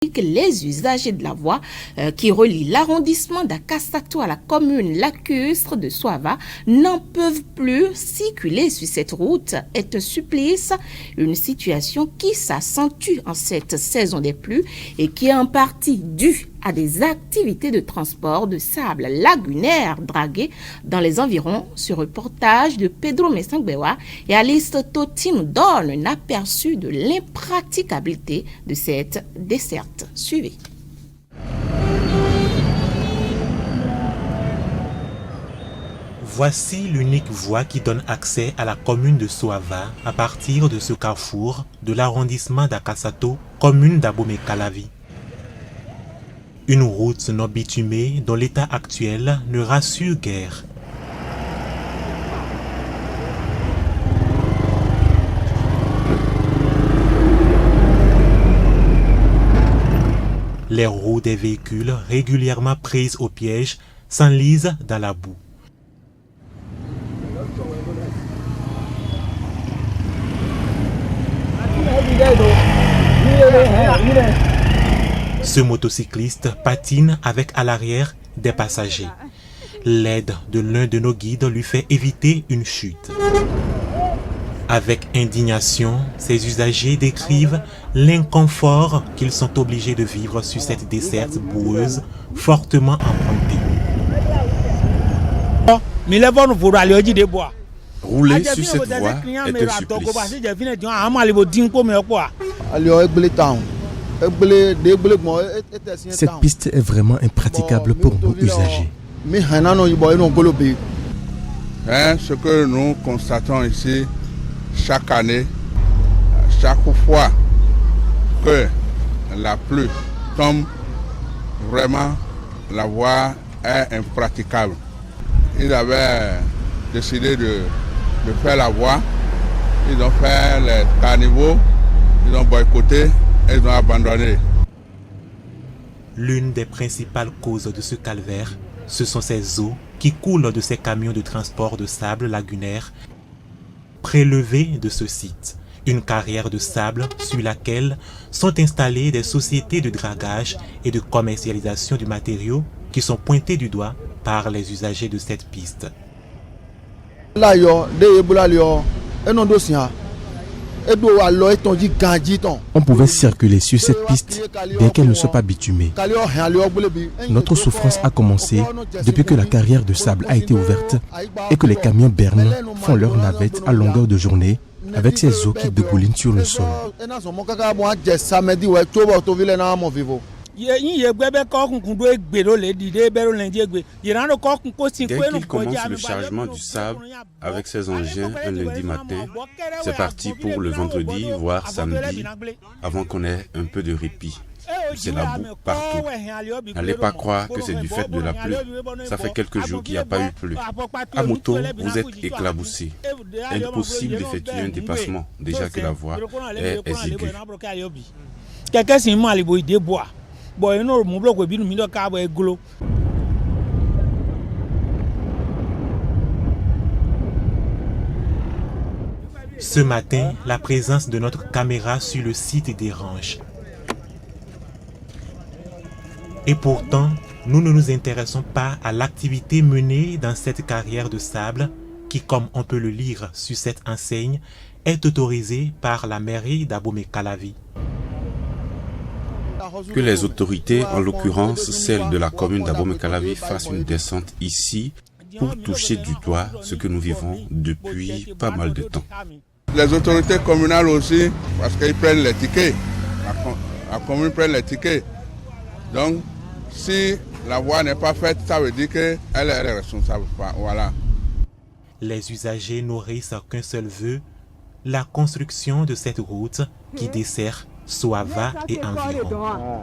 Les usagers de la voie qui relie l'arrondissement d'Akasato à la commune lacustre de Soava n'en peuvent plus. Circuler sur cette route est un supplice, une situation qui s'accentue en cette saison des pluies et qui est en partie due à des activités de transport de sable lagunaire dragué dans les environs. Ce reportage de Pedro Messangbewa et Alice Toti nous donne un aperçu de l'impraticabilité de cette desserte. Suivez. Voici l'unique voie qui donne accès à la commune de Soava à partir de ce carrefour de l'arrondissement d'Akasato, commune d'Abomey-Calavi. Une route non bitumée dont l'état actuel ne rassure guère. Les roues des véhicules régulièrement prises au piège s'enlisent dans la boue. Ce motocycliste patine avec à l'arrière des passagers. L'aide de l'un de nos guides lui fait éviter une chute. Avec indignation, ces usagers décrivent l'inconfort qu'ils sont obligés de vivre sur cette desserte boueuse fortement empruntée. Rouler sur cette voie est un supplice. Cette piste est vraiment impraticable pour nous usagers. Ce que nous constatons ici, chaque année, chaque fois que la pluie tombe, vraiment la voie est impraticable. Ils avaient décidé de faire la voie, ils ont fait les caniveaux, ils ont boycotté et ils ont abandonné. L'une des principales causes de ce calvaire, ce sont ces eaux qui coulent de ces camions de transport de sable lagunaire prélevés de ce site. Une carrière de sable sur laquelle sont installées des sociétés de dragage et de commercialisation du matériau qui sont pointées du doigt par les usagers de cette piste. On pouvait circuler sur cette piste bien qu'elle ne soit pas bitumée. Notre souffrance a commencé depuis que la carrière de sable a été ouverte et que les camions bernes font leur navette à longueur de journée avec ces eaux qui dégoulinent sur le sol. Dès qu'il commence le chargement du sable avec ses engins un lundi matin, c'est parti pour le vendredi, voire samedi, avant qu'on ait un peu de répit. C'est la boue partout. N'allez pas croire que c'est du fait de la pluie. Ça fait quelques jours qu'il n'y a pas eu pluie. À moto, vous êtes éclaboussé. Impossible d'effectuer un dépassement, déjà que la voie est exiguë. Ce matin, la présence de notre caméra sur le site dérange. Et pourtant, nous ne nous intéressons pas à l'activité menée dans cette carrière de sable qui, comme on peut le lire sur cette enseigne, est autorisée par la mairie d'Abomey-Calavi. Que les autorités, en l'occurrence celle de la commune d'Abomey-Calavi, fassent une descente ici pour toucher du doigt ce que nous vivons depuis pas mal de temps. Les autorités communales aussi, parce qu'ils prennent les tickets. La commune prend les tickets. Donc, si la voie n'est pas faite, ça veut dire qu'elle est responsable. Voilà. Les usagers nourrissent qu'un seul vœu, la construction de cette route qui dessert Soava et environ.